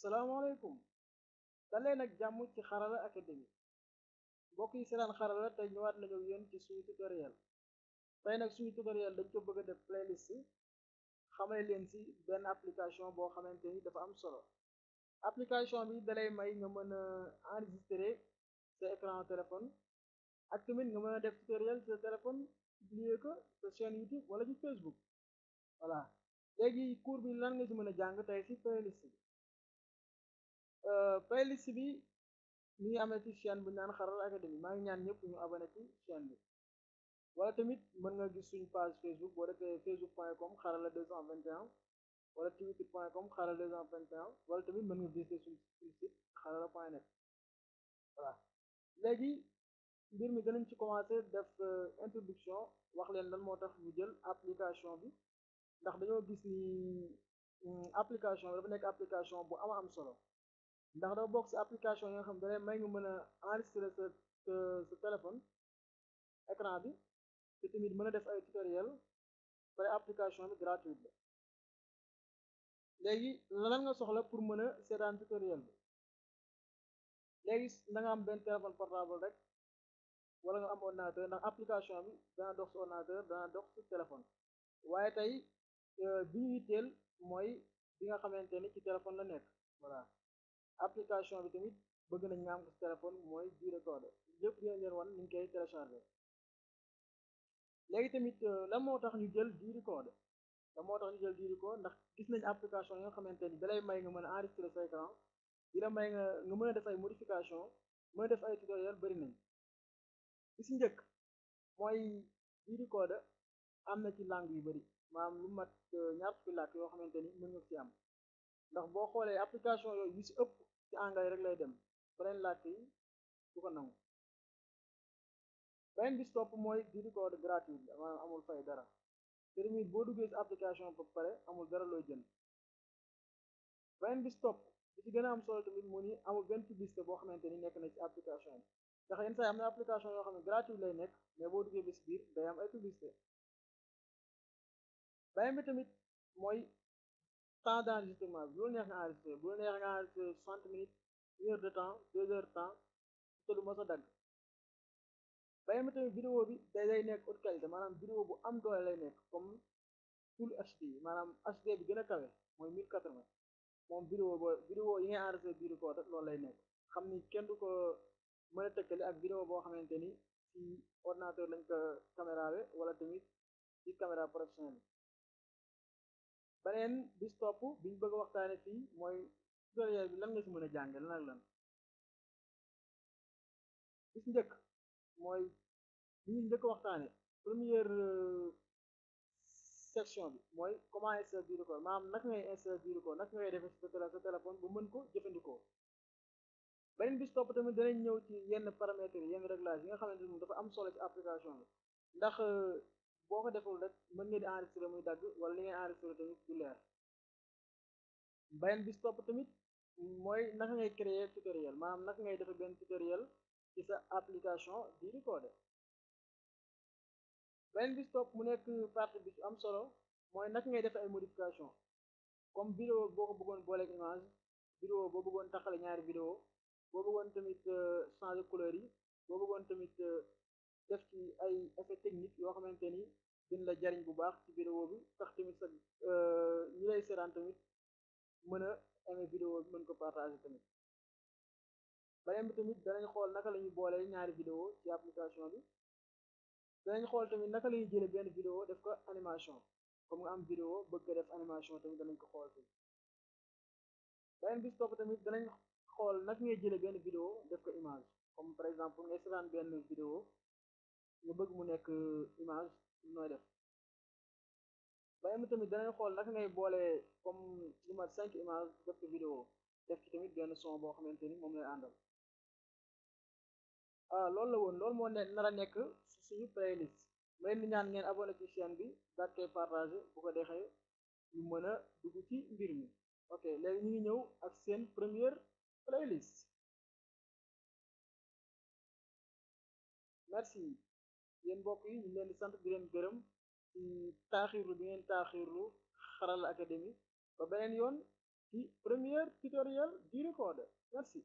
asalaamaaleykum dalee nag jàmm ci xarala académie mbokk yi seetaan xarala tey ñëwaat nañu ak yéen ci suñu tutoriel tey nag suñu tutoriel dañ ko bëgg a def playlist xamale leen ci benn application boo xamante ni dafa am solo. Application bi dalay may nga mën a enregistrer sa écran téléphone ak tamit nga mën a def tutoriel sa téléphone publier ko sa chaîne YouTube wala ci Facebook. Voilà, léegi cours bi lan nga ci mën a jàng tey ci playlist bi. Playlist bi mi ngi amee ci chaîne bu naan Xarala Académie. maa ngi ñaan ñëpp ñu abonné ci chaîne bi, wala tamit mën nga gis suñu page Facebook boo defee facebook.com xarala 221 wala twitter.com xarala 221 wala tamit mën nga visiter suñu site xarala.net. voilà, léegi mbir mi danañ ci commencé def introduction, wax leen lan moo tax ñu jël application bi, ndax dañoo gis ni application bi dafa nekk application bu am solo, ndax dafa bokk ci application yi nga xam ne may nga mën a enregistrer sa téléphone écran bi te tamit mën a def ay tutoriel pare application bi gratuite la. léegi lan nga soxla pour mën a seetaan tutoriel bi? léegi da nga am benn téléphone portable rek wala nga am ordinateur, ndax application bi dana dox ci ordinateur dana dox ci téléphone, waaye tey bi ñu yitteel mooy bi nga xamante ni ci téléphone la nekk. voilà, application bi tamit bëgg nañ nga am ko ci téléphone mooy di recorder lépp dina leen wan ni ñu koy télécharger. léegi tamit lan moo tax ñu jël di recorder? ndax gis nañ application yi nga xamante ni dalay may nga mën a enregistrer sa écran, di la may nga mën a def ay modification, mën a def ay tutoriel bari nañ. bi ci njëkk mooy di recorder am na ci langue yu bari, maanaam lu mat ñaar fukki làkk yoo xamante ni mën nga ci am, ndax boo xoolee application yooyu yu ci ëpp ci anglais rek lay dem, beneen làkk yi du ko nangu. beneen bi ci topp mooy di recorder gratuit la, maanaam amul fay dara, te tamit boo duggee ci application ba pare amul dara looy jënd. beneen bi ci topp bi ci gën a am solo tamit mu ni amul benn publicité boo xamante ni nekk na ci application bi, ndax yenn saa yi am na application yoo xam ne gratuit lay nekk mais boo duggee ba ci biir day am ay publicité. beneen bi tamit mooy temps d'enregistrement bi, bu la neex nga enregistré, bu la neex nga enregistré 60 minutes, 1 heure de temps, 2 heures de temps te du mos a dagg. beneen bi tamit vidéo bi day nekk haute qualité, maanaam vidéo bu am doole lay nekk comme full HD, maanaam HD bi gën a kawe mooy 1080. moom vidéo yi ngay enregistré biir ko rek loolu lay nekk, xam ni kenn du ko mën a tëkkale ak vidéo boo xamante ni ci ordinateur lañ ko camérawe wala tamit ci caméra professionnelle. beneen bis topp biñ bëgg a waxtaane fii mooy tutoriel bi lan nga ci mën a jànge lan ak lan. bis njëkk mooy li ñu njëkk waxtaane première section bi mooy comment installer du record, maanaam naka ngay installer du record, naka ngay defee sa téléphone bu mën ko jëfandikoo. beneen bis topp tamit danañ ñëw ci yenn paramètres yi, yenn réglage yi nga xamante ni dafa am solo ci application bi, ndax boo ko deful rek mën nga di enregistrer muy dagg wala li ngay enregistrer tamit du leer. beneen bis topp tamit mooy naka ngay créer tutoriel, maanaam naka ngay defee benn tutoriel ci sa application di recorder. beneen bis topp mu nekk partie bi am solo mooy naka ngay defee ay modification, comme vidéo boo ko bëggoon booleeg image, vidéo boo bëggoon taxale ñaari vidéo, boo bëggoon tamit changer couleur yi, boo bëggoon tamit def ci ay effet technique yoo xamante ni dina la jariñ bu baax ci vidéo bi, tax tamit sa ñi lay seetaan tamit mën a aimer vidéo bi, mën ko partager tamit. beneen bi tamit danañ xool naka la ñuy boolee ñaari vidéo ci application bi. danañ xool tamit naka la ñuy jëlee benn vidéo def ko animation, comme nga am vidéo bëgg ko def animation tamit danañ ko xool fii. beneen bis topp tamit danañ xool naka ngay jëlee benn vidéo def ko image, comme par exemple ngay seetaan benn vidéo nga bëgg mu nekk image nooy def. beneen bi tamit danañ xool naka ngay boolee comme lu mat 5 images def ko vidéo, def ci tamit benn son boo xamante ni moom lay àndal. loolu la woon, loolu moo ne nar a nekk suñu playlist. ma leen di ñaan ngeen abonné ci chaîne bi daal koy partagé bu ko defee ñu mën a dugg ci mbir mi. ok, léegi ñu ngi ñëw ak seen première playlist. merci yéen mbokk yi, ñu leen di sant di leen gërëm ci taaxirlu bi ngeen taaxirlu Xarala Académie. ba beneen yoon ci premier tutoriel du recorder. Merci.